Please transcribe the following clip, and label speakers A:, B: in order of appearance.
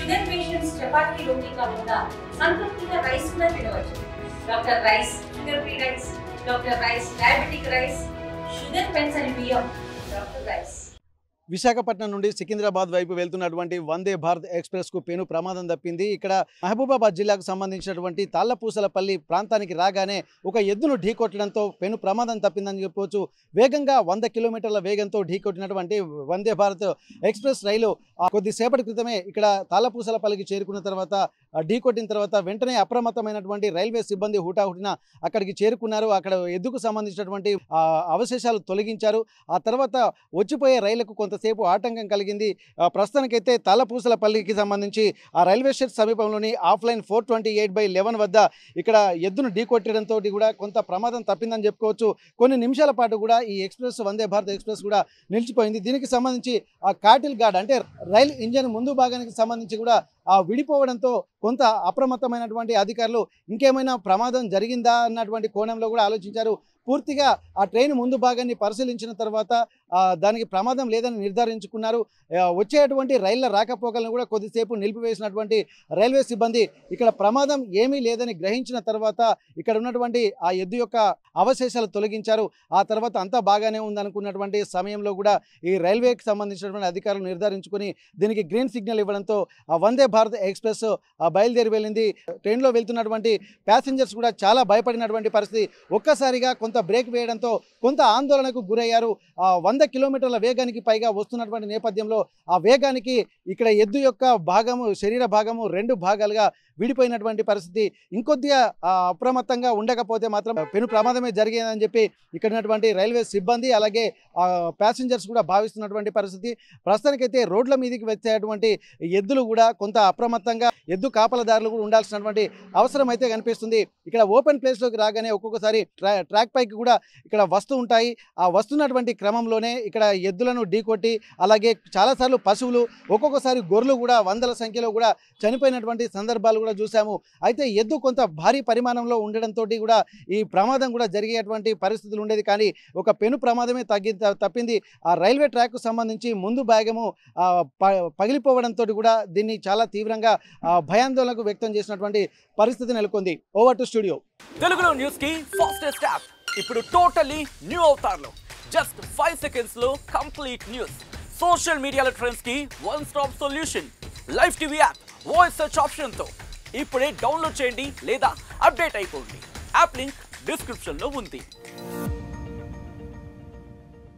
A: Sugar patients chapati రోటీ కాకుండా సంతృప్తిగా rice కూడా తినవచ్చు. Doctor rice, sugar free rice, doctor rice, diabetic rice, sugar పెన్సని బియ్యం, డాక్టర్ రైస్.
B: విశాఖపట్నం నుండి సికింద్రాబాద్ వైపు వెళ్తున్నటువంటి వందే భారత్ ఎక్స్ప్రెస్ కు పెను ప్రమాదం తప్పింది. ఇక్కడ మహబూబాబాద్ జిల్లాకు సంబంధించినటువంటి తాళ్లపూసలపల్లి ప్రాంతానికి రాగానే ఒక ఎద్దును ఢీకొట్టడంతో పెను ప్రమాదం తప్పిందని చెప్పవచ్చు. వేగంగా 100 కిలోమీటర్ల వేగంతో ఢీకొట్టినటువంటి వందే భారత్ ఎక్స్ప్రెస్ రైలు కొద్దిసేపటి క్రితమే ఇక్కడ తాళ్లపూసలపల్లికి చేరుకున్న తర్వాత ఢీకొట్టిన తర్వాత వెంటనే అప్రమత్తమైనటువంటి రైల్వే సిబ్బంది హుటాహుటిన అక్కడికి చేరుకున్నారు. అక్కడ ఎద్దుకు సంబంధించినటువంటి అవశేషాలు తొలగించారు. ఆ తర్వాత వచ్చిపోయే రైలుకు కొంతసేపు ఆటంకం కలిగింది. ప్రస్తుతానికైతే తాళ్లపూసలపల్లికి సంబంధించి ఆ రైల్వే స్టేషన్ సమీపంలోని ఆఫ్లైన్ 428/11 వద్ద ఇక్కడ ఎద్దును ఢీకొట్టడంతో కూడా కొంత ప్రమాదం తప్పిందని చెప్పుకోవచ్చు. కొన్ని నిమిషాల పాటు కూడా ఈ ఎక్స్ప్రెస్ వందే భారత్ ఎక్స్ప్రెస్ కూడా నిలిచిపోయింది. దీనికి సంబంధించి ఆ కాటిల్ గార్డ్ అంటే రైల్ ఇంజన్ ముందు భాగానికి సంబంధించి కూడా విడిపోవడంతో కొంత అప్రమత్తమైనటువంటి అధికారులు ఇంకేమైనా ప్రమాదం జరిగిందా అన్నటువంటి కోణంలో కూడా ఆలోచించారు. పూర్తిగా ఆ ట్రైన్ ముందు భాగాన్ని పరిశీలించిన తర్వాత దానికి ప్రమాదం లేదని నిర్ధారించుకున్నారు. వచ్చేటువంటి రైళ్ల రాకపోకలను కూడా కొద్దిసేపు నిలిపివేసినటువంటి రైల్వే సిబ్బంది ఇక్కడ ప్రమాదం ఏమీ లేదని గ్రహించిన తర్వాత ఇక్కడ ఉన్నటువంటి ఆ ఎద్దు యొక్క అవశేషాలు తొలగించారు. ఆ తర్వాత అంతా బాగానే ఉందనుకున్నటువంటి సమయంలో కూడా ఈ రైల్వేకి సంబంధించినటువంటి అధికారులు నిర్ధారించుకుని దీనికి గ్రీన్ సిగ్నల్ ఇవ్వడంతో ఆ వందే భారత్ ఎక్స్ప్రెస్ బయలుదేరి వెళ్ళింది. ట్రైన్లో వెళ్తున్నటువంటి ప్యాసింజర్స్ కూడా చాలా భయపడినటువంటి పరిస్థితి. ఒక్కసారిగా కొంత బ్రేక్ వేయడంతో కొంత ఆందోళనకు గురయ్యారు. 100 కిలోమీటర్ల వేగానికి పైగా వస్తున్నటువంటి నేపథ్యంలో ఆ వేగానికి ఇక్కడ ఎద్దు యొక్క భాగము శరీర భాగము 2 భాగాలుగా విడిపోయినటువంటి పరిస్థితి. ఇంకొద్దిగా అప్రమత్తంగా ఉండకపోతే మాత్రం పెను ప్రమాదమే జరిగేదని చెప్పి ఇక్కడ ఉన్నటువంటి రైల్వే సిబ్బంది అలాగే ప్యాసింజర్స్ కూడా భావిస్తున్నటువంటి పరిస్థితి. ప్రస్తుతానికైతే రోడ్ల మీదకి వచ్చేటువంటి ఎద్దులు కూడా కొంత అప్రమత్తంగా ఎద్దు కాపలదారులు కూడా ఉండాల్సినటువంటి అవసరం అయితే కనిపిస్తుంది. ఇక్కడ ఓపెన్ ప్లేస్లోకి రాగానే ఒక్కొక్కసారి ట్రాక్ పైకి కూడా ఇక్కడ వస్తూ ఉంటాయి. ఆ వస్తున్నటువంటి క్రమంలోనే ఇక్కడ ఎద్దులను ఢీకొట్టి అలాగే చాలాసార్లు పశువులు ఒక్కొక్కసారి గొర్రెలు కూడా వందల సంఖ్యలో కూడా చనిపోయినటువంటి సందర్భాలు కూడా చూసాము. అయితే ఎద్దు కొంత భారీ పరిమాణంలో ఉండడంతో కూడా ఈ ప్రమాదం కూడా జరిగేటువంటి పరిస్థితులు ఉండేది. కానీ ఒక పెను ప్రమాదమే తప్పింది. ఆ రైల్వే ట్రాక్కు సంబంధించి ముందు భాగము పగిలిపోవడంతో కూడా దీన్ని చాలా తీవ్రంగా భయాందోళనకు వ్యక్తం చేసినటువంటి పరిస్థితి నెలకొంది. Over to studio.
C: తెలుగులో న్యూస్ కి ఫాస్టెస్ట్ యాప్ ఇప్పుడు టోటల్లీ న్యూ అవతార్లో జస్ట్ 5 సెకండ్స్ లో కంప్లీట్ న్యూస్. సోషల్ మీడియాలో ట్రెండ్స్ కి one stop solution. Live TV app voice search option తో ఇప్పుడే డౌన్లోడ్ చేయండి లేదా అప్డేట్ అయిపోండి. యాప్ లింక్ డిస్క్రిప్షన్ లో ఉంది.